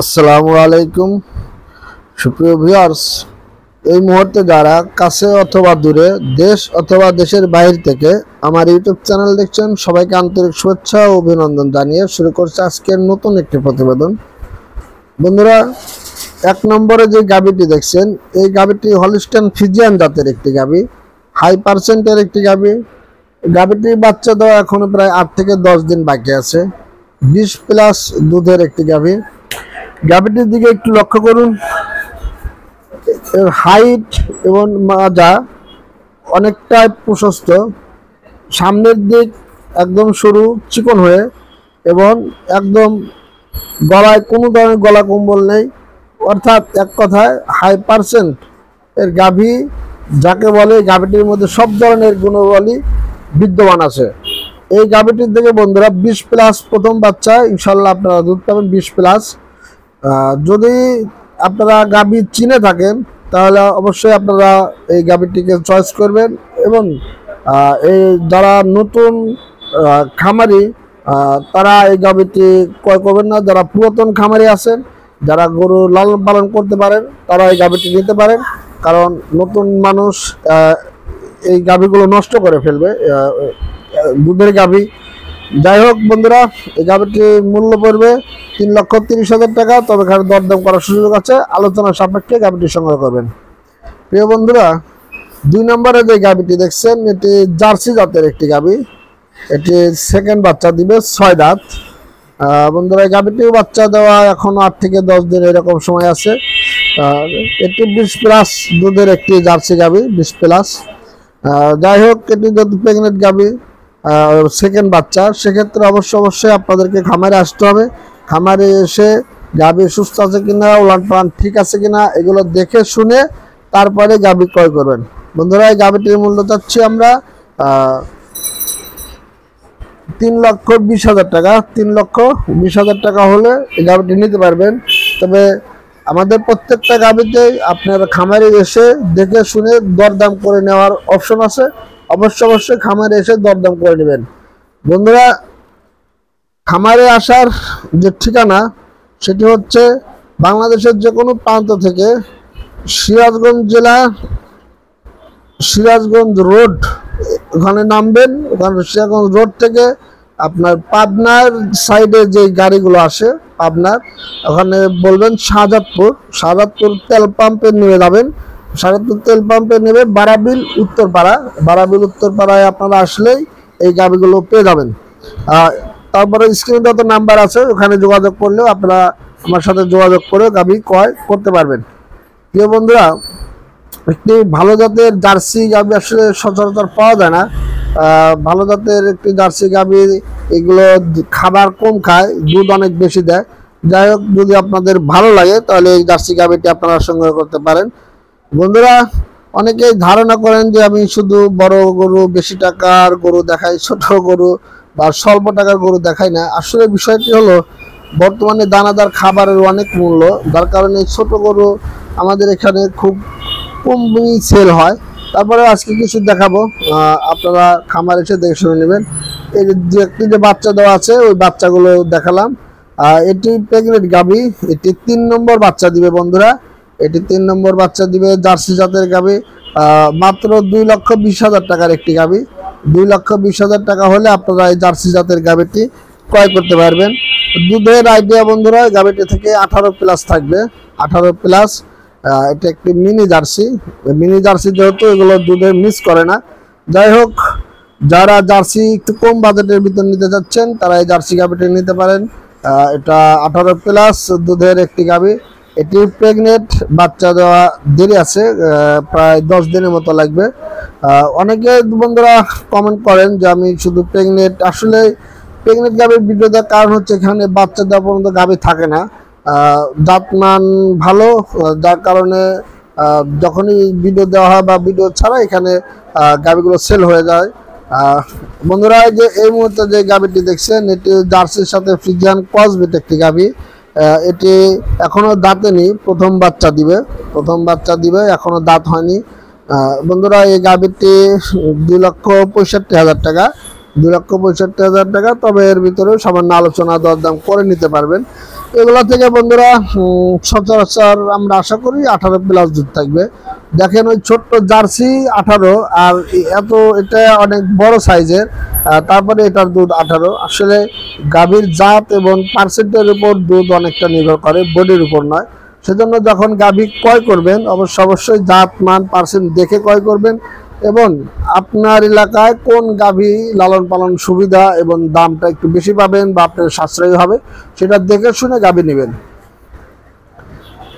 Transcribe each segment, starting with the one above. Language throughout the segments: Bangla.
আসসালামু আলাইকুম সুপ্রিয় ভিউয়ার্স, এই মুহূর্তে যারা কাছে অথবা দূরে দেশ অথবা দেশের বাইরে থেকে আমার ইউটিউব চ্যানেল দেখছেন, সবাইকে আন্তরিক শুভেচ্ছা ও অভিনন্দন জানিয়ে শুরু করছে আজকের নতুন একটি প্রতিবেদন। বন্ধুরা, এক নম্বরে যে গাভীটি দেখছেন, এই গাভীটি হলিস্টাইন ফ্রিজিয়ান জাতের একটি গাভী, হাই পার্সেন্টের একটি গাভী। গাভীটি বাচ্চা দেওয়া এখনো প্রায় 8 থেকে 10 দিন বাকি আছে। 20+ দুধের একটি গাভী। গাভীটির দিকে একটু লক্ষ্য করুন, এর হাইট এবং মাজা অনেকটাই প্রশস্ত, সামনের দিক একদম সরু চিকন হয়ে, এবং একদম গলায় কোনো ধরনের গলা কম্বল নেই, অর্থাৎ এক কথায় হাই পার্সেন্ট এর গাভী যাকে বলে। গাভীটির মধ্যে সব ধরনের গুণাবলী বিদ্যমান আছে। এই গাভীটির থেকে বন্ধুরা 20+ প্রথম বাচ্চা, ইনশাল্লাহ আপনারা দুধ পাবেন 20+। যদি আপনারা গাভী চিনে থাকেন তাহলে অবশ্যই আপনারা এই গাভীটিকে চয়েস করবেন, এবং এই যারা নতুন খামারি তারা এই গাভীটি ক্রয় করবেন না। যারা পুরাতন খামারি আছেন, যারা গরু লালন পালন করতে পারেন, তারা এই গাভীটি নিতে পারেন, কারণ নতুন মানুষ এই গাভীগুলো নষ্ট করে ফেলবে, দুধের গাভী। যাই হোক বন্ধুরা, এই গাভীটির মূল্য পড়বে 3,30,000 টাকা। তবে এখানে দরদাম করার সুযোগ আছে, আলোচনা সাপেক্ষে গাভীটি সংগ্রহ করবেন। প্রিয় বন্ধুরা, 2 নম্বরে যে গাভীটি দেখছেন, এটি জার্সি জাতের একটি গাভী। এটি সেকেন্ড বাচ্চা দিবে, 6 দাঁত। বন্ধুরা, এই গাভীটির বাচ্চা দেওয়া এখনো 8 থেকে 10 দিন এরকম সময় আছে। এটি 20+ দুধের একটি জার্সি গাভী, 20+। যাই হোক, এটি যদি প্রেগনেন্ট গাভী, সেকেন্ড বাচ্চা, সেক্ষেত্রে অবশ্যই আপনাদেরকে খামারে আসতে হবে। খামারে এসে গাভী সুস্থ আছে কিনা, উলান পালান ঠিক আছে কিনা, এগুলো দেখে শুনে তারপরে গাভী ক্রয় করবেন। বন্ধুরা, এই গাভীটির মূল্য চাচ্ছি আমরা 3,20,000 টাকা। 3,20,000 টাকা হলে এই গাভীটি নিতে পারবেন। তবে আমাদের প্রত্যেকটা গাভীতেই আপনার খামারে এসে দেখে শুনে দরদাম করে নেওয়ার অপশন আছে। অবশ্যই খামারে এসে দরদাম করে নেবেন। বন্ধুরা, খামারে আসার যে ঠিকানা, সেটি হচ্ছে বাংলাদেশের যে কোনো প্রান্ত থেকে সিরাজগঞ্জ জেলা, সিরাজগঞ্জ রোড, ওখানে নামবেন। ওখানে সিরাজগঞ্জ রোড থেকে আপনার পাবনার সাইডে যে গাড়িগুলো আসে, পাবনার ওখানে বলবেন শাহজাদপুর তেল পাম্পে নেমে যাবেন। শাহজাদপুর তেল পাম্পে নেমে বারাবিল উত্তরপাড়ায় আপনারা আসলেই এই গাড়িগুলো পেয়ে যাবেন। তারপরে স্ক্রিনে যত নাম্বার আছে, ওখানে যোগাযোগ করলেও আপনারা আমার সাথে যোগাযোগ করে গাভী ক্রয় করতে পারবেন। প্রিয় বন্ধুরা, একটি ভালো জাতের জার্সি গাভী আসলে সচরাচর পাওয়া যায় না। ভালো জাতের একটি জার্সি গাভী, এগুলো খাবার কম খায়, দুধ অনেক বেশি দেয়। যাই হোক, যদি আপনাদের ভালো লাগে তাহলে এই জার্সি গাভীটি আপনারা সংগ্রহ করতে পারেন। বন্ধুরা, অনেকেই ধারণা করেন যে আমি শুধু বড় গরু, বেশি টাকার গরু দেখাই, ছোট গরু বা স্বল্প টাকার গরু দেখাই না। আসলে বিষয়টি হলো, বর্তমানে দানাদার খাবারের অনেক মূল্য, যার কারণে ছোট গরু আমাদের এখানে খুব কমই সেল হয়। তারপরে আজকে কিছু দেখাবো, আপনারা খামার এসে দেখে শুনে নেবেন। এই যে একটি যে বাচ্চা দেওয়া আছে, ওই বাচ্চাগুলো দেখালাম। এটি প্রেগনেন্ট গাভী, এটি 3 নম্বর বাচ্চা দিবে। বন্ধুরা, এটি 3 নম্বর বাচ্চা দিবে, জার্সি জাতের গাভী। মাত্র 2,20,000 টাকার একটি গাভী। 2,20,000 টাকা হলে আপনারা এই জার্সি জাতের গাভীটি ক্রয় করতে পারবেন। দুধের আইডিয়া বন্ধুরা, গাভীটি থেকে 18+ থাকবে, 18+। এটা একটি মিনি জার্সি যেহেতু, এগুলো দুধে মিস করে না। যাই হোক, যারা জার্সি একটু কম বাজেটের ভিতর নিতে চাচ্ছেন, তারা এই জার্সি গাভীটি নিতে পারেন। এটা 18+ দুধের একটি গাভী। এটি প্রেগনেন্ট, বাচ্চা দেওয়া দেরি আছে, প্রায় 10 দিনের মতো লাগবে। অনেকে বন্ধুরা কমেন্ট করেন যে আমি শুধু প্রেগনেন্ট। আসলে প্রেগনেন্ট গাভীর ভিডিও দেওয়ার কারণ হচ্ছে এখানে বাচ্চা দেওয়া পর্যন্ত গাভী থাকে না, জাতমান ভালো, যার কারণে যখনই ভিডিও দেওয়া হয় বা ভিডিও ছাড়া এখানে গাভীগুলো সেল হয়ে যায়। বন্ধুরা, যে এই মুহূর্তে যে গাভীটি দেখছেন, এটি জার্সির সাথে ফ্রিজিয়ান ক্রসবিট একটি গাভী। এটি এখনো দাঁতেনি, প্রথম বাচ্চা দিবে, এখনো দাঁত হয়নি। বন্ধুরা, এই গাভীটি 2,65,000 টাকা। 2,65,000 টাকা। তবে এর ভিতরে সামান্য আলোচনা দরদাম করে নিতে পারবেন। এগুলা থেকে বন্ধুরা সচরাচর আমরা আশা করি 18+ দুধ থাকবে। দেখেন ওই ছোট্ট জার্সি 18, আর এত এটা অনেক বড় সাইজের, তারপরে এটার দুধ 18। আসলে গাভীর জাত এবং পার্সেন্টের উপর দুধ অনেকটা নির্ভর করে, বডির উপর নয়। সেজন্য যখন গাভী ক্রয় করবেন অবশ্যই জাত মান পার্সেন্ট দেখে ক্রয় করবেন, এবং আপনার এলাকায় কোন গাভী লালন পালন সুবিধা এবং দামটা একটু বেশি পাবেন বা আপনার সাশ্রয়ী হবে সেটা দেখে শুনে গাভী নেবেন।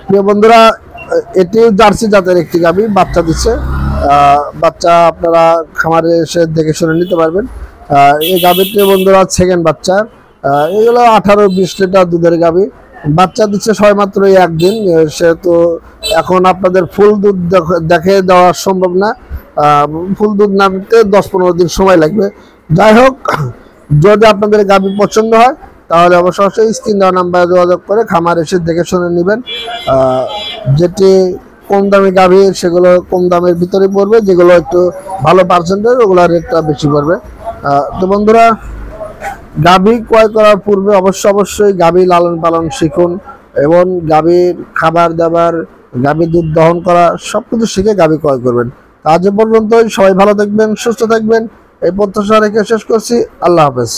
প্রিয় বন্ধুরা, এটি জার্সি জাতের একটি গাভী বাচ্চা দিচ্ছে। বাচ্চা আপনারা খামারে এসে দেখে শুনে নিতে পারবেন। এই গাভীটি বন্ধুরা সেকেন্ড বাচ্চা। এগুলো 18-20 লিটার দুধের গাভী, বাচ্চা দিচ্ছে সবেমাত্র একদিন। সেহেতু এখন আপনাদের ফুল দুধ দেখে দেওয়া সম্ভব না, ফুল দুধ নামতে 10-15 দিন সময় লাগবে। যাই হোক, যদি আপনাদের গাভী পছন্দ হয় তাহলে অবশ্যই স্ক্রিন দেওয়া নাম্বারে যোগাযোগ করে খামার এসে দেখে শুনে নেবেন। যেটি কম দামি গাভী সেগুলো কম দামের ভিতরে পড়বে, যেগুলো একটু ভালো পার্সেন্টের ওগুলোর রেটটা বেশি পড়বে। তো বন্ধুরা, গাভী ক্রয় করার পূর্বে অবশ্যই গাভী লালন পালন শিখুন, এবং গাভীর খাবার দাবার, গাভীর দুধ দহন করা সবকিছু শিখে গাভী ক্রয় করবেন। আজ পর্যন্তই, সবাই ভালো থাকবেন, সুস্থ থাকবেন এই প্রত্যাশা রেখে শেষ করছি। আল্লাহ হাফেজ।